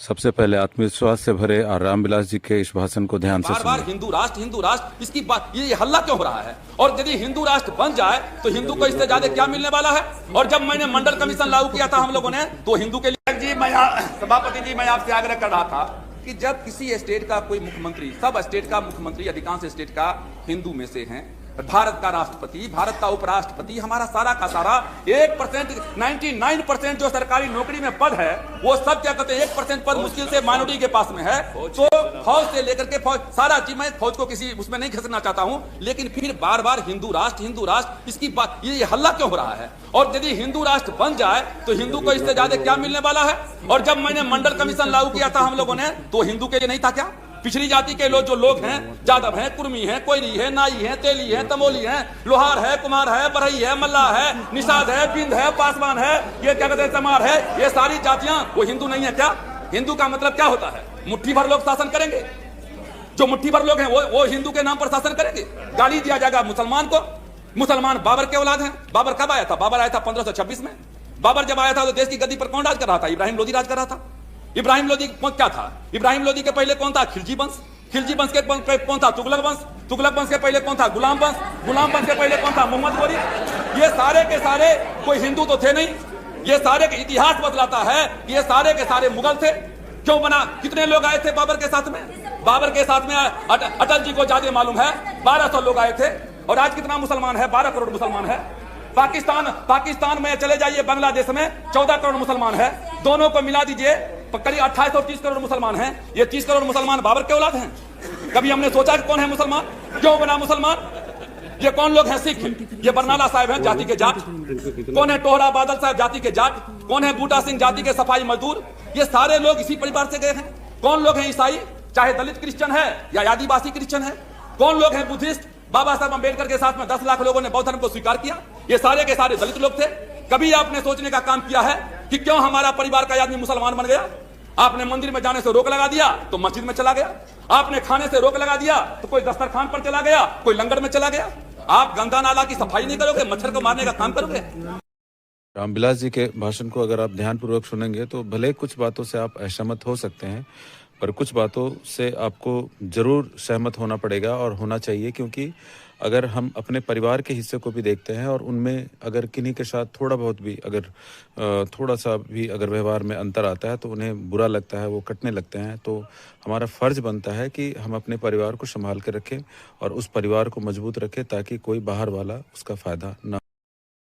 सबसे पहले आत्मविश्वास से भरे और रामविलास जी के इस भाषण को ध्यान से बार बार हिंदू राष्ट्र इसकी बात ये हल्ला क्यों हो रहा है। और यदि हिंदू राष्ट्र बन जाए तो हिंदू को इससे ज्यादा क्या मिलने वाला है। और जब मैंने मंडल कमीशन लागू किया था हम लोगों ने तो हिंदू के लिए जी सभापति जी मैं आपसे आग्रह कर रहा था कि जब किसी स्टेट का कोई मुख्यमंत्री, सब स्टेट का मुख्यमंत्री अधिकांश स्टेट का हिंदू में से हैं, भारत का राष्ट्रपति, भारत का उपराष्ट्रपति, हमारा सारा का सारा 1% 99% जो सरकारी नौकरी में पद है वो सब क्या कहते हैं 1% पद मुश्किल से माइनॉरिटी के पास में है। तो फौज से लेकर के फौज सारा चीज, मैं फौज को किसी उसमें नहीं खसना चाहता हूं, लेकिन फिर बार बार हिंदू राष्ट्र इसकी बात ये हल्ला क्यों हो रहा है। और यदि हिंदू राष्ट्र बन जाए तो हिंदू को इससे ज्यादा क्या मिलने वाला है। और जब मैंने मंडल कमीशन लागू किया था हम लोगों ने तो हिंदू के लिए नहीं था क्या। पिछड़ी जाति के लोग जो लोग हैं, जादव हैं, कुर्मी हैं, कोयरी है, नाई है, तेली है, तमोली है, लोहार है, कुमार है, बरही है, मल्ला है, निषाद है, बिंद है, पासवान है, ये क्या कहते हैं चमार है, ये सारी जातियां वो हिंदू नहीं है क्या। हिंदू का मतलब क्या होता है, मुट्ठी भर लोग शासन करेंगे। जो मुट्ठी भर लोग हैं वो हिंदू के नाम पर शासन करेंगे। गाली दिया जाएगा मुसलमान को। मुसलमान बाबर के औलाद हैं। बाबर कब आया था? बाबर आया था 1526 में। बाबर जब आया था तो देश की गद्दी पर कौन राज कर रहा था? इब्राहिम लोदी राज कर रहा था। इब्राहिम लोदी क्या था? इब्राहिम लोदी के पहले कौन था? खिलजी वंश। खिलजी वंश के कौन था? तुगलक वंश। तुगलक वंश के पहले कौन था? गुलाम वंश। गुलाम वंश के पहले कौन था? मोहम्मद गोरी। ये सारे के सारे कोई हिंदू तो थे नहीं। ये सारे के इतिहास बतलाता है कि ये सारे के सारे मुगल थे। क्यों बना? कितने लोग आए थे बाबर के साथ में? बाबर के साथ में अटल जी को ज्यादा मालूम है, 1200 लोग आए थे। और आज कितना मुसलमान है? 12 करोड़ मुसलमान है। पाकिस्तान में चले जाइए, बांग्लादेश में 14 करोड़ मुसलमान है। दोनों को मिला दीजिए करीब 2830 करोड़ मुसलमान हैं। ये 30 करोड़ मुसलमान बाबर के औलाद हैं। कभी हमने सोचा कि कौन है मुसलमान, क्यों बना मुसलमान? ये कौन लोग हैं? सिख। ये बरनाला साहब हैं जाति के जाट। कौन है? टोहरा बादल साहब जाति के जाट। कौन है? बूटा सिंह जाति के सफाई मजदूर। ये सारे लोग इसी परिवार से गए हैं। कौन लोग हैं? ईसाई, चाहे दलित क्रिश्चियन है या आदिवासी क्रिश्चियन है। कौन लोग हैं? बुद्धिस्ट। बाबा साहब अम्बेडकर के साथ में 10 लाख लोगों ने बौद्ध धर्म को स्वीकार किया। ये सारे के सारे दलित लोग थे। कभी आपने सोचने का काम किया है कि क्यों हमारा परिवार का आदमी मुसलमान बन गया? आपने मंदिर में जाने से रोक लगा दिया तो मस्जिद में चला गया। आपने खाने से रोक लगा दिया तो कोई दस्तरखान पर चला गया, कोई लंगर में चला गया। आप गंगा नाला की सफाई नहीं करोगे, मच्छर को मारने का काम करोगे। रामविलास जी के भाषण को अगर आप ध्यानपूर्वक सुनेंगे तो भले कुछ बातों से आप असहमत हो सकते हैं, पर कुछ बातों से आपको जरूर सहमत होना पड़ेगा और होना चाहिए। क्योंकि अगर हम अपने परिवार के हिस्से को भी देखते हैं और उनमें अगर किन्हीं के साथ थोड़ा बहुत भी अगर थोड़ा सा भी अगर व्यवहार में अंतर आता है तो उन्हें बुरा लगता है, वो कटने लगते हैं। तो हमारा फर्ज बनता है कि हम अपने परिवार को संभाल के रखें और उस परिवार को मजबूत रखें ताकि कोई बाहर वाला उसका फायदा ना